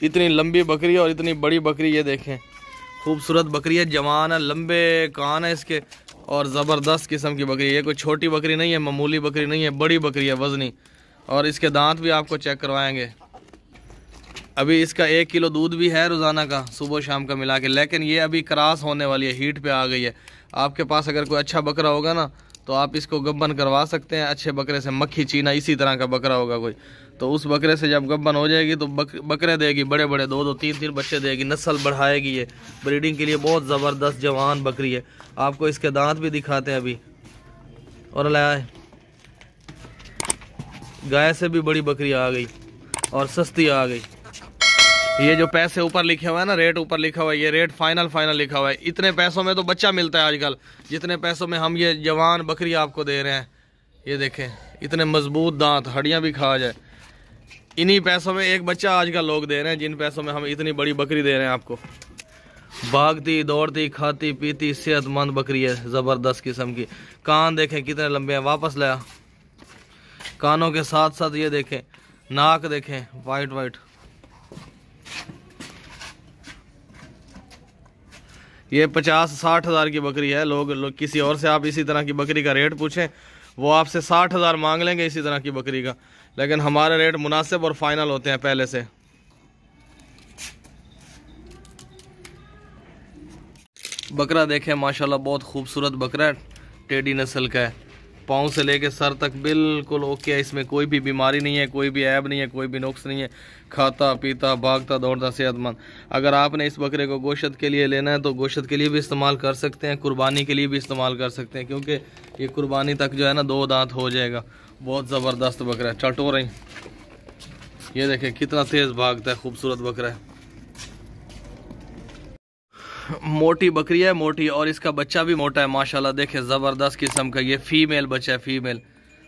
इतनी लंबी बकरी है और इतनी बड़ी बकरी, ये देखें खूबसूरत बकरी है, जवान है, लंबे कान है इसके और ज़बरदस्त किस्म की बकरी है। ये कोई छोटी बकरी नहीं है, मामूली बकरी नहीं है, बड़ी बकरी है वज़नी। और इसके दांत भी आपको चेक करवाएंगे। अभी इसका 1 किलो दूध भी है रोज़ाना का, सुबह शाम का मिला के, लेकिन ये अभी क्रॉस होने वाली है, हीट पे आ गई है। आपके पास अगर कोई अच्छा बकरा होगा ना तो आप इसको गब्बन करवा सकते हैं अच्छे बकरे से। मक्खी चीना इसी तरह का बकरा होगा कोई, तो उस बकरे से जब गब्बन हो जाएगी तो बकरे देगी, बड़े बड़े 2-2 3-3 बच्चे देगी, नस्ल बढ़ाएगी। ये ब्रीडिंग के लिए बहुत ज़बरदस्त जवान बकरी है। आपको इसके दांत भी दिखाते हैं अभी। और लाए गाय से भी बड़ी बकरी आ गई और सस्ती आ गई। ये जो पैसे ऊपर लिखे हुए हैं ना, रेट ऊपर लिखा हुआ है, ये रेट फाइनल लिखा हुआ है। इतने पैसों में तो बच्चा मिलता है आजकल, जितने पैसों में हम ये जवान बकरी आपको दे रहे हैं। ये देखें इतने मजबूत दांत, हड्डियां भी खा जाए। इन्हीं पैसों में एक बच्चा आजकल लोग दे रहे हैं, जिन पैसों में हम इतनी बड़ी बकरी दे रहे हैं आपको। भागती दौड़ती खाती पीती सेहतमंद बकरी है, ज़बरदस्त किस्म की। कान देखें कितने लंबे हैं, वापस लाया। कानों के साथ साथ ये देखें नाक देखें, वाइट। ये 50-60 हज़ार की बकरी है। लोग किसी और से आप इसी तरह की बकरी का रेट पूछें, वो आपसे 60 हज़ार मांग लेंगे इसी तरह की बकरी का, लेकिन हमारे रेट मुनासिब और फाइनल होते हैं पहले से। बकरा देखें माशाल्लाह बहुत खूबसूरत बकरा है, टेडी नस्ल का है। पाँव से लेके सर तक बिल्कुल ओके है, इसमें कोई भी बीमारी नहीं है, कोई भी ऐब नहीं है, कोई भी नुक्स नहीं है। खाता पीता भागता दौड़ता सेहतमंद। अगर आपने इस बकरे को गोश्त के लिए लेना है तो गोश्त के लिए भी इस्तेमाल कर सकते हैं, कुर्बानी के लिए भी इस्तेमाल कर सकते हैं, क्योंकि ये कुर्बानी तक जो है ना 2 दांत हो जाएगा। बहुत ज़बरदस्त बकरा है, चटो रही। ये देखें कितना तेज़ भागता है, खूबसूरत बकरा है। मोटी बकरी है, मोटी, और इसका बच्चा भी मोटा है माशाल्लाह। देखें ज़बरदस्त किस्म का ये फीमेल बच्चा है, फीमेल।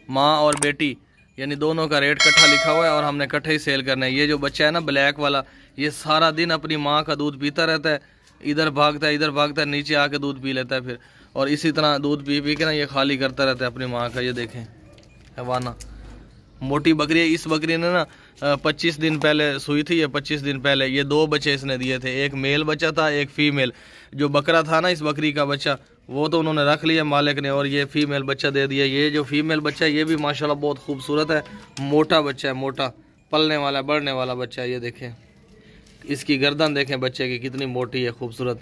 माँ और बेटी यानी दोनों का रेट इकट्ठा लिखा हुआ है और हमने इकट्ठे ही सेल करना है। ये जो बच्चा है ना ब्लैक वाला, ये सारा दिन अपनी माँ का दूध पीता रहता है, इधर भागता है, नीचे आके दूध पी लेता है फिर, और इसी तरह दूध पी के ना ये खाली करता रहता है अपनी माँ का। ये देखें हवाना, मोटी बकरी है। इस बकरी ने ना 25 दिन पहले सुई थी, ये 25 दिन पहले। ये 2 बच्चे इसने दिए थे, एक मेल बच्चा था, एक फीमेल। जो बकरा था ना इस बकरी का बच्चा, वो तो उन्होंने रख लिया मालिक ने, और ये फीमेल बच्चा दे दिया। ये जो फीमेल बच्चा है ये भी माशाल्लाह बहुत खूबसूरत है, मोटा बच्चा है, मोटा पलने वाला बढ़ने वाला बच्चा है। ये देखें इसकी गर्दन देखें बच्चे की कितनी मोटी है, खूबसूरत।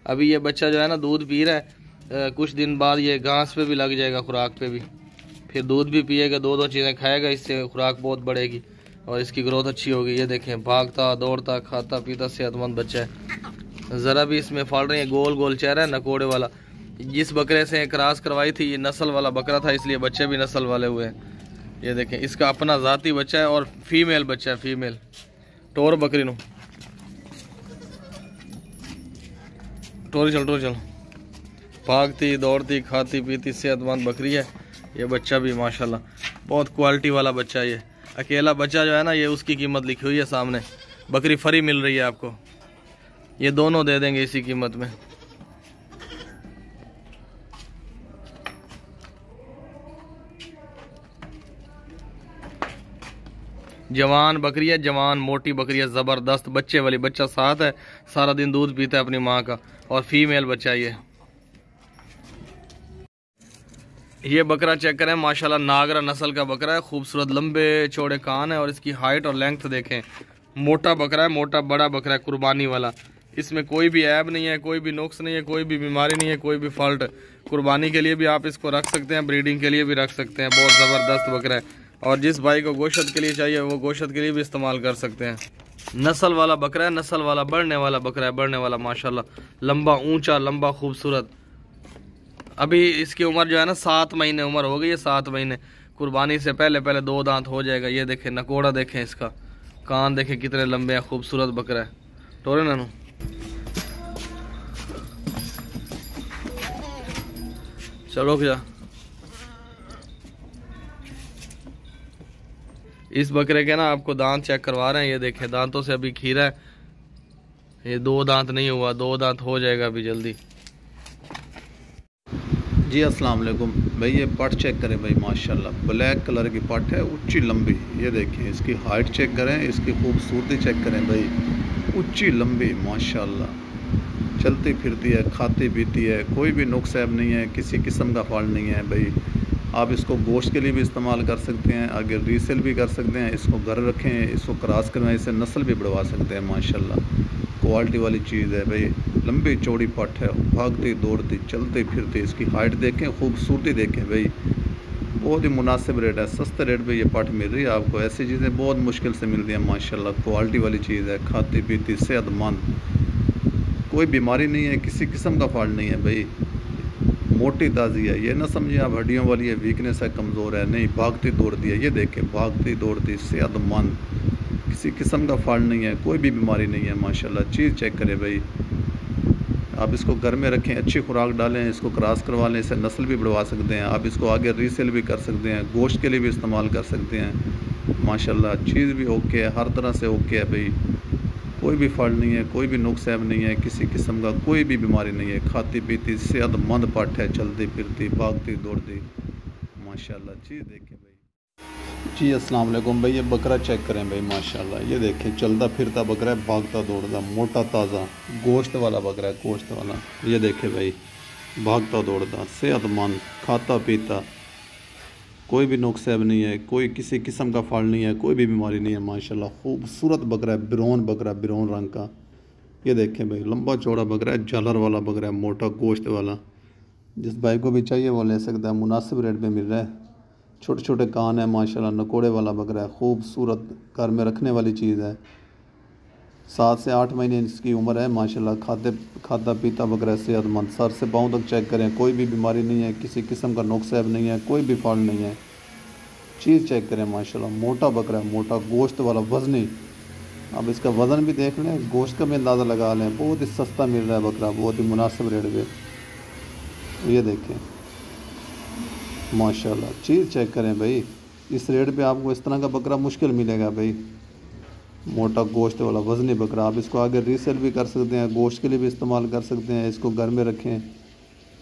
अभी ये बच्चा जो है ना दूध पी रहा है, कुछ दिन बाद ये घास पे भी लग जाएगा, खुराक पे भी, फिर दूध भी पिएगा, 2-2 चीज़ें खाएगा, इससे खुराक बहुत बढ़ेगी और इसकी ग्रोथ अच्छी होगी। ये देखें भागता दौड़ता खाता पीता सेहतमंद बच्चा है। ज़रा भी इसमें फल रही है, गोल गोल चेहरा है, नकोड़े वाला। जिस बकरे से क्रॉस करवाई थी ये नस्ल वाला बकरा था, इसलिए बच्चे भी नस्ल वाले हुए हैं। ये देखें इसका अपना ज़ाती बच्चा है और फीमेल बच्चा है, फीमेल टोर बकरी नो टोरी चल भागती दौड़ती खाती पीती सेहतमंद बकरी है। ये बच्चा भी माशाल्लाह बहुत क्वालिटी वाला बच्चा है। ये अकेला बच्चा जो है ना, ये उसकी कीमत लिखी हुई है सामने। बकरी फ्री मिल रही है आपको, ये दोनों दे देंगे इसी कीमत में। जवान बकरी है, जवान मोटी बकरी है, ज़बरदस्त बच्चे वाली। बच्चा साथ है, सारा दिन दूध पीता है अपनी माँ का, और फीमेल बच्चा ये बकरा चेक करें माशाल्लाह, नागरा नस्ल का बकरा है, खूबसूरत लंबे चौड़े कान है, और इसकी हाइट और लेंथ देखें। मोटा बकरा है, मोटा बड़ा बकरा है, कुर्बानी वाला। इसमें कोई भी ऐब नहीं है, कोई भी नुक्स नहीं है, कोई भी बीमारी नहीं है, कोई भी फॉल्ट। कुर्बानी के लिए भी आप इसको रख सकते हैं, ब्रीडिंग के लिए भी रख सकते हैं। बहुत ज़बरदस्त बकरा है, और जिस भाई को गोश्त के लिए चाहिए वो गोश्त के लिए भी इस्तेमाल कर सकते हैं। नस्ल वाला बकरा है, नस्ल वाला बढ़ने वाला बकरा है, बढ़ने वाला माशाल्लाह, लंबा ऊंचा लंबा खूबसूरत। अभी इसकी उम्र जो है ना 7 महीने उम्र हो गई है, 7 महीने। कुर्बानी से पहले 2 दांत हो जाएगा। ये देखें नकोड़ा देखें, इसका कान देखें कितने लंबे हैं, खूबसूरत बकरा है। टोरे नानू चलो जा। इस बकरे के ना आपको दांत चेक करवा रहे हैं। ये देखें दांतों से अभी खीरा है, ये 2 दांत नहीं हुआ, 2 दांत हो जाएगा अभी जल्दी। जी अस्सलाम वालेकुम भाई। ये पट चेक करें भाई, माशाल्लाह ब्लैक कलर की पट है, ऊंची लंबी। ये देखें इसकी हाइट चेक करें, इसकी खूबसूरती चेक करें भाई, ऊंची लंबी माशाल्लाह। चलती फिरती है, खाती पीती है, कोई भी नुक्स ऐब नहीं है, किसी किस्म का फॉल्ट नहीं है भाई। आप इसको गोश्त के लिए भी इस्तेमाल कर सकते हैं, आगे रीसेल भी कर सकते हैं। इसको घर रखें, इसको क्रॉस करवाएं, इससे नस्ल भी बढ़वा सकते हैं माशाल्लाह। क्वालिटी वाली चीज़ है भाई, लंबी चौड़ी पट है, भागती दौड़ती चलती फिरती। इसकी हाइट देखें, खूबसूरती देखें भाई, बहुत ही मुनासिब रेट है, सस्ते रेट पे ये पट मिल रही है आपको। ऐसी चीज़ें बहुत मुश्किल से मिलती हैं माशाल्लाह। क्वालिटी वाली चीज़ है, खाती पीती सेहतमंद, कोई बीमारी नहीं है, किसी किस्म का फॉल्ट नहीं है भाई। मोटी ताज़ी है, ये ना समझिए आप हड्डियों वाली है, वीकनेस है, कमज़ोर है, नहीं, भागती दौड़ती है। ये देखें भागती दौड़ती सेहतमंद, किसी किस्म का फॉल्ट नहीं है, कोई भी बीमारी नहीं है माशाल्लाह। चीज़ चेक करें भाई। आप इसको घर में रखें, अच्छी खुराक डालें, इसको क्रॉस करवा लें, इससे नस्ल भी बढ़वा सकते हैं। आप इसको आगे रीसेल भी कर सकते हैं, गोश्त के लिए भी इस्तेमाल कर सकते हैं माशाल्लाह। चीज़ भी ओके है, हर तरह से ओके है भाई, कोई भी फॉल्ट नहीं है, कोई भी नुक्स ऐब नहीं है, किसी किस्म का कोई भी बीमारी नहीं है। खाती पीती सेहतमंद पट है, चलती फिरती भागती दौड़ती माशाल्लाह। चीज़ देखें भाई। जी अस्सलाम वालेकुम भाई। ये बकरा चेक करें भाई, माशाल्लाह। ये देखें चलता फिरता बकरा है, भागता दौड़ता, मोटा ताज़ा गोश्त वाला बकरा है, गोश्त वाला। ये देखें भाई, भागता दौड़ता सेहतमंद, खाता पीता, कोई भी नुक्स ऐब नहीं है, कोई किसी किस्म का फॉल्ट नहीं है, कोई भी बीमारी नहीं है माशाल्लाह। खूबसूरत बकरा है, बिरौन बकरा, बिरौन रंग का। ये देखें भाई, लंबा चौड़ा बकरा है, झालर वाला बकरा है, मोटा गोश्त वाला। जिस भाई को भी चाहिए वो ले सकता है, मुनासिब रेट पे मिल रहा है। छोटे छोटे कान है माशाल्लाह, नकोड़े वाला बकरा है, खूबसूरत, घर में रखने वाली चीज़ है। 7 से 8 महीने इसकी उम्र है माशाल्लाह। खाता पीता बकरा है, सेहतमंद, सर से पाँव तक चेक करें, कोई भी बीमारी नहीं है, किसी किस्म का नुक्स ऐब नहीं है, कोई भी फॉल्ट नहीं है। चीज़ चेक करें माशाल्लाह, मोटा बकरा है, मोटा गोश्त वाला, वज़नी। अब इसका वज़न भी देख लें, गोश्त का भी अंदाज़ा लगा लें। बहुत ही सस्ता मिल रहा है बकरा, बहुत ही मुनासिब रेट पे। ये देखें माशाल्लाह। चीज़ चेक करें भाई, इस रेट पे आपको इस तरह का बकरा मुश्किल मिलेगा भाई। मोटा गोश्त वाला वज़नी बकरा। आप इसको आगे रीसेल भी कर सकते हैं, गोश्त के लिए भी इस्तेमाल कर सकते हैं। इसको घर में रखें,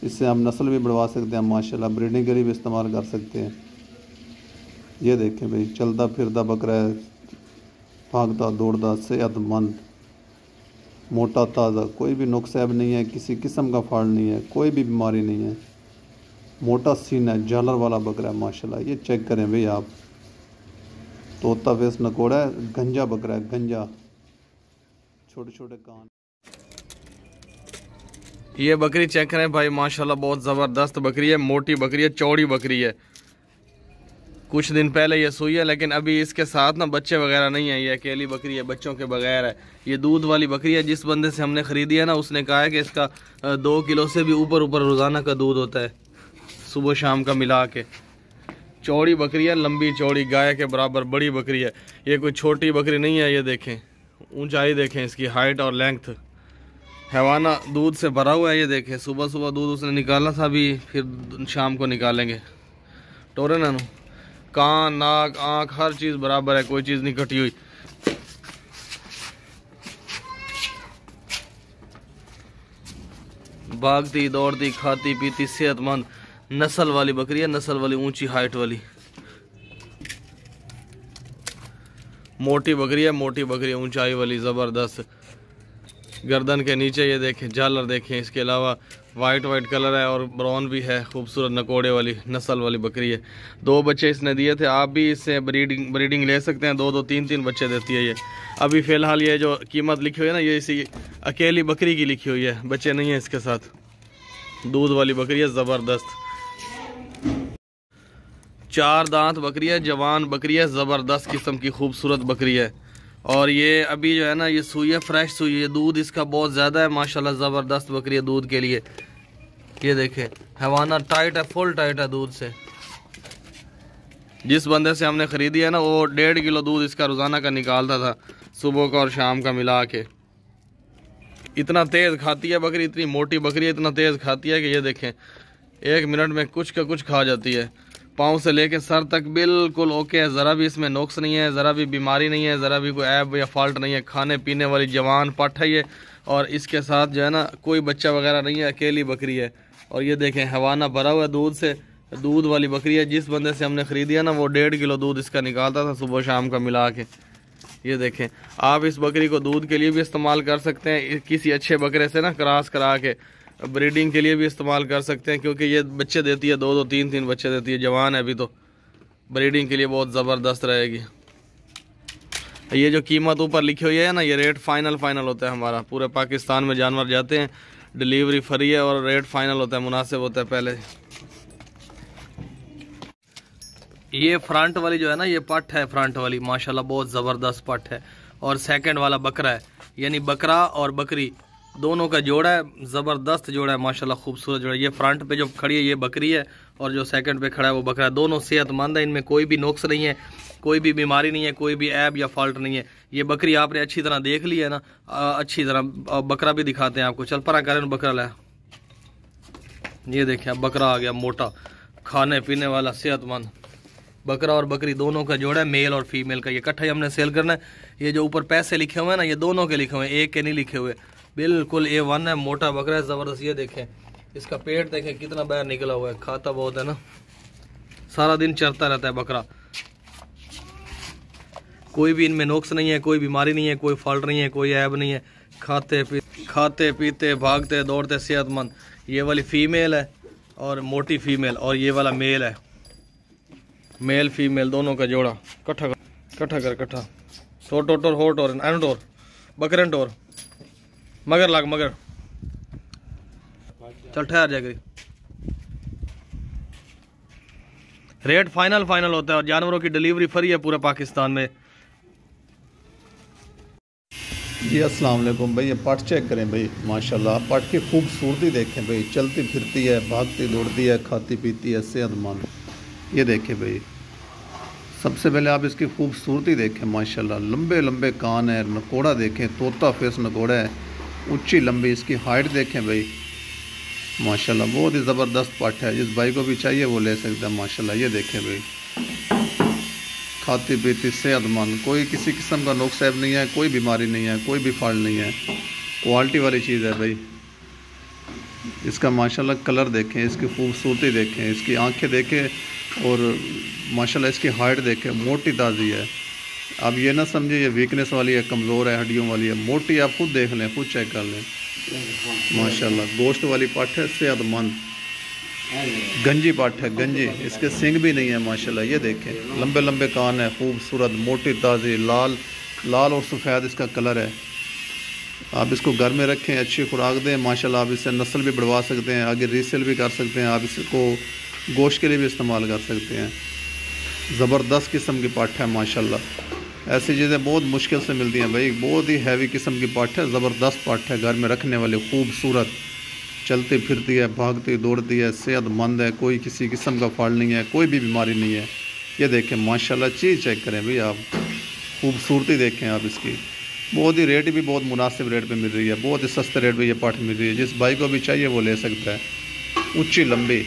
इससे हम नस्ल भी बढ़वा सकते हैं माशाल्लाह, ब्रीडिंग के लिए भी इस्तेमाल कर सकते हैं। ये देखें भाई, चलता फिरता बकरा है, भागता दौड़ता सेहतमंद, मोटा ताज़ा, कोई भी नुक्स ऐब नहीं है, किसी किस्म का फॉल्ट नहीं है, कोई भी बीमारी नहीं है। मोटा सीन है, झालर वाला बकरा है माशाल्लाह। ये चेक करें भाई आप, तोता फेस नकोड़ा है, गंजा बकरा है, गंजा, छोटे छोटे कान। ये बकरी चेक करें भाई, माशाल्लाह बहुत ज़बरदस्त बकरी है, मोटी बकरी है, चौड़ी बकरी है। कुछ दिन पहले ये सूई है, लेकिन अभी इसके साथ ना बच्चे वगैरह नहीं है, ये अकेली बकरी है, बच्चों के बगैर है। ये दूध वाली बकरी है। जिस बंदे से हमने ख़रीदी है ना, उसने कहा है कि इसका 2 किलो से भी ऊपर रोज़ाना का दूध होता है, सुबह शाम का मिला के। चौड़ी बकरी है, लंबी चौड़ी, गाय के बराबर बड़ी बकरी है। ये कोई छोटी बकरी नहीं है। ये देखें ऊंचाई, देखें इसकी हाइट और लेंथ। हैवाना दूध से भरा हुआ है। ये देखें सुबह सुबह दूध उसने निकाला था, अभी फिर शाम को निकालेंगे। टोरे ना, कान, नाक, आँख, हर चीज़ बराबर है, कोई चीज़ नहीं कटी हुई। भागती दौड़ती खाती पीती सेहतमंद, नस्ल वाली बकरी है, नस्ल वाली, ऊंची हाइट वाली, मोटी बकरी है, मोटी बकरी है, ऊंचाई वाली, ज़बरदस्त। गर्दन के नीचे ये देखें झालर देखें। इसके अलावा वाइट कलर है और ब्राउन भी है, खूबसूरत नकोड़े वाली नस्ल वाली बकरी है। 2 बच्चे इसने दिए थे। आप भी इससे ब्रीडिंग ले सकते हैं, 2-2, 3-3 बच्चे देती है ये। अभी फ़िलहाल ये जो कीमत लिखी हुई है ना, ये इसी अकेली बकरी की लिखी हुई है, बच्चे नहीं है इसके साथ। दूध वाली बकरी है, ज़बरदस्त। 4 दांत बकरी है, जवान बकरी है, ज़बरदस्त किस्म की खूबसूरत बकरी है। और ये अभी जो है ना, ये सूई है, फ्रेश सूई है, दूध इसका बहुत ज़्यादा है माशाल्लाह, ज़बरदस्त बकरी है दूध के लिए। ये देखें हैवाना टाइट है, फुल टाइट है दूध से। जिस बंदे से हमने ख़रीदी है ना, वो 1.5 किलो दूध इसका रोज़ाना का निकालता था, सुबह का और शाम का मिला के। इतना तेज़ खाती है बकरी, इतनी मोटी बकरी है, इतना तेज़ खाती है कि ये देखें 1 मिनट में कुछ का कुछ खा जाती है। पाँव से लेके सर तक बिल्कुल ओके है, ज़रा भी इसमें नुक्स नहीं है, ज़रा भी बीमारी नहीं है, ज़रा भी कोई ऐब या फॉल्ट नहीं है। खाने पीने वाली जवान पट है ये। और इसके साथ जो है ना, कोई बच्चा वगैरह नहीं है, अकेली बकरी है, और ये देखें हवाना भरा हुआ है दूध से। दूध वाली बकरी है। जिस बंदे से हमने खरीदी है ना वो 1.5 किलो दूध इसका निकालता था सुबह शाम का मिला के। ये देखें, आप इस बकरी को दूध के लिए भी इस्तेमाल कर सकते हैं, किसी अच्छे बकरे से ना क्रॉस करा के ब्रीडिंग के लिए भी इस्तेमाल कर सकते हैं, क्योंकि ये बच्चे देती है 2-2 3-3 बच्चे देती है। जवान है अभी तो, ब्रीडिंग के लिए बहुत ज़बरदस्त रहेगी। ये जो कीमत ऊपर लिखी हुई है ना, ये रेट फाइनल होता है हमारा। पूरे पाकिस्तान में जानवर जाते हैं, डिलीवरी फ्री है और रेट फाइनल होता है, मुनासिब होता है। पहले ये फ्रंट वाली जो है ना, ये पट है फ्रंट वाली, माशाल्लाह बहुत ज़बरदस्त पट है। और सेकंड वाला बकरा है, यानी बकरा और बकरी दोनों का जोड़ा है, ज़बरदस्त जोड़ा है माशाल्लाह, खूबसूरत जोड़ा है। ये फ्रंट पे जो खड़ी है ये बकरी है और जो सेकंड पे खड़ा है वो बकरा है। दोनों सेहतमंद है, इनमें कोई भी नुक्स नहीं है, कोई भी बीमारी नहीं है, कोई भी ऐब या फॉल्ट नहीं है। ये बकरी आपने अच्छी तरह देख ली है ना, अच्छी तरह। बकरा भी दिखाते हैं आपको, चल परा करें बकरा लाया। ये देखिए अब बकरा आ गया, मोटा, खाने पीने वाला, सेहतमंद। बकरा और बकरी दोनों का जोड़ा है, मेल और फीमेल का। ये इकट्ठा ही हमने सेल करना है। ये जो ऊपर पैसे लिखे हुए हैं ना, ये दोनों के लिखे हुए हैं, एक के नहीं लिखे हुए। बिल्कुल A1 है, मोटा बकरा है, ज़बरदस्त। ये देखें इसका पेट देखें कितना बाहर निकला हुआ है, खाता बहुत है ना, सारा दिन चरता रहता है बकरा। कोई भी इनमें नुक्स नहीं है, कोई बीमारी नहीं है, कोई फॉल्ट नहीं है, कोई ऐब नहीं है। खाते पीते भागते दौड़ते सेहतमंद। ये वाली फीमेल है और मोटी फीमेल, और ये वाला मेल है। मेल फीमेल दोनों का जोड़ा। कट्ठा सोटोर होटोर एनटोर बकरन टोर मगर लाग मगर। चल ठहर जाएगी। रेट फाइनल होता है और जानवरों की डिलीवरी फ्री है पूरे पाकिस्तान में। जी अस्सलाम वालेकुम भाई। ये पट चेक करें भाई, माशाल्लाह पट की खूबसूरती देखें भाई। चलती फिरती है, भागती दौड़ती है, खाती पीती है, सेहतमंद। ये देखें भाई, सबसे पहले आप इसकी खूबसूरती देखें माशाल्लाह। लंबे लंबे कान है, नकोड़ा देखें, तोता फेस नकोड़ा है, ऊंची लंबी। इसकी हाइट देखें भाई माशाल्लाह, बहुत ही ज़बरदस्त पट है। जिस भाई को भी चाहिए वो ले सकता है माशाल्लाह। ये देखें भाई, खाती पीती सेहतमंद, कोई किसी किस्म का नुक्स ऐब नहीं है, कोई बीमारी नहीं है, कोई भी फॉल्ट नहीं है। क्वालिटी वाली चीज़ है भाई। इसका माशाल्लाह कलर देखें, इसकी खूबसूरती देखें, इसकी आंखें देखें और माशाल्लाह इसकी हाइट देखें, मोटी ताज़ी है। अब ये ना समझे ये वीकनेस वाली है, कमज़ोर है, हड्डियों वाली है, मोटी। आप खुद देख लें, खुद चेक कर लें माशाल्लाह। गोश्त वाली पट है, सेहतमंद, गंजी पट है, गंजी। इसके सिंग भी नहीं है माशाल्लाह। ये देखें लंबे लंबे कान है, खूबसूरत, मोटी ताज़ी, लाल और सफ़ेद इसका कलर है। आप इसको घर में रखें, अच्छी खुराक दें माशाल्लाह। आप इससे नस्ल भी बढ़वा सकते हैं, आगे रीसेल भी कर सकते हैं। आप इसको गोश्त के लिए भी इस्तेमाल कर सकते हैं। ज़बरदस्त किस्म की पट है माशाल्लाह। ऐसी चीज़ें बहुत मुश्किल से मिलती हैं भाई। बहुत ही हैवी किस्म की पट है, ज़बरदस्त पट है, घर में रखने वाली, खूबसूरत, चलती फिरती है, भागती दौड़ती है, सेहतमंद है, कोई किसी किस्म का फॉल्ट नहीं है, कोई भी बीमारी नहीं है। ये देखें माशाल्लाह, चीज़ चेक करें भाई आप, खूबसूरती देखें आप इसकी। बहुत ही रेट भी बहुत मुनासिब रेट पे मिल रही है, बहुत ही सस्ते रेट पे ये पट मिल रही है। जिस भाई को भी चाहिए वो ले सकता है। ऊंची लंबी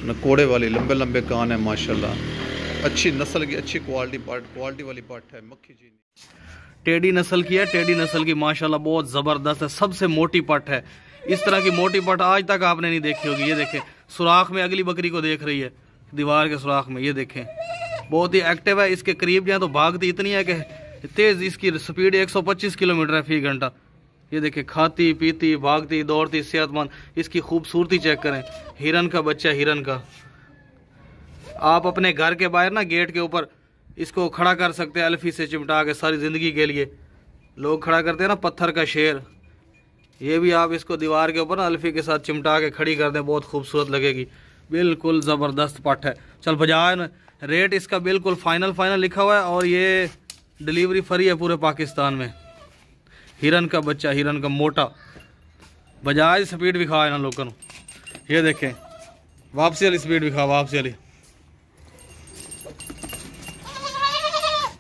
नकोड़े वाली, लंबे लंबे कान है माशाल्लाह। अच्छी नस्ल की, अच्छी क्वालिटी वाली पट है, मक्खी चीनी। टेडी नस्ल की है, टेडी नस्ल की माशाल्लाह बहुत ज़बरदस्त है, सबसे मोटी पट है। इस तरह की मोटी पट आज तक आपने नहीं देखी होगी। ये देखें सुराख में अगली बकरी को देख रही है, दीवार के सुराख में। ये देखें बहुत ही एक्टिव है। इसके करीब जाए तो भागती इतनी है कि तेज़, इसकी स्पीड 125 किलोमीटर है फी घंटा। ये देखें खाती पीती भागती दौड़ती सेहतमंद। इसकी खूबसूरती चेक करें, हिरन का बच्चा, हिरन का। आप अपने घर के बाहर ना गेट के ऊपर इसको खड़ा कर सकते हैं, अल्फी से चिमटा के सारी ज़िंदगी के लिए। लोग खड़ा करते हैं ना पत्थर का शेर, ये भी आप इसको दीवार के ऊपर ना अल्फी के साथ चिमटा के खड़ी कर दें, बहुत खूबसूरत लगेगी। बिल्कुल ज़बरदस्त पट है। चल बजाय ना, रेट इसका बिल्कुल फाइनल लिखा हुआ है और ये डिलीवरी फ्री है पूरे पाकिस्तान में। हिरन का बच्चा, हिरन का मोटा, बजाज स्पीड भी खा है ना लोगों को। ये देखें वापसी वाली स्पीड भी खा, वापसी वाली।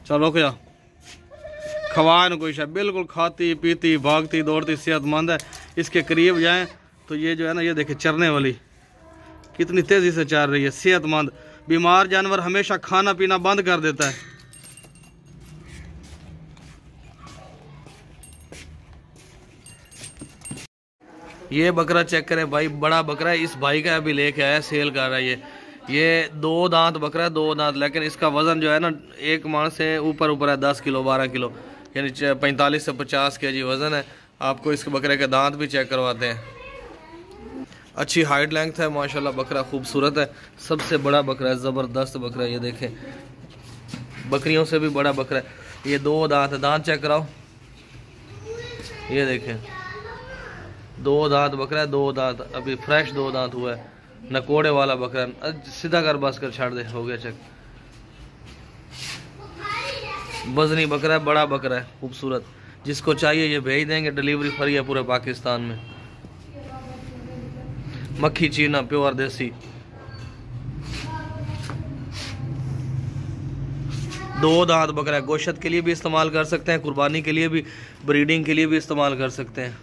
चलो क्या खवाए ना कोई शायद, बिल्कुल खाती पीती भागती दौड़ती सेहतमंद है। इसके करीब जाएं तो ये जो है ना, ये देखें चरने वाली कितनी तेज़ी से चर रही है, सेहतमंद। बीमार जानवर हमेशा खाना पीना बंद कर देता है। ये बकरा चेक करें भाई, बड़ा बकरा है। इस भाई का अभी लेके आया, सेल कर रहा है ये 2 दांत बकरा है, 2 दांत। लेकिन इसका वजन जो है ना, एक माह से ऊपर है, 10 किलो 12 किलो, यानी 45 से 50 kg वजन है। आपको इस बकरे के दांत भी चेक करवाते हैं। अच्छी हाइट लेंथ है माशाल्लाह, बकरा खूबसूरत है। सबसे बड़ा बकरा है, ज़बरदस्त बकरा है। ये देखें, बकरियों से भी बड़ा बकरा है। ये 2 दांत है, दांत चेक कराओ। ये देखें, 2 दांत बकरा है, 2 दांत, अभी फ्रेश 2 दांत हुआ है। नकोड़े वाला बकरा, सीधा कर बस कर छाड़ दे, हो गया चेक। वजनी बकरा है, बड़ा बकरा है, खूबसूरत। जिसको चाहिए ये भेज देंगे, डिलीवरी फ्री है पूरे पाकिस्तान में। मक्खी चीना प्योर देसी। 2 दांत बकरा है, गोश्त के लिए भी इस्तेमाल कर सकते हैं, कुर्बानी के लिए भी, ब्रीडिंग के लिए भी इस्तेमाल कर सकते हैं।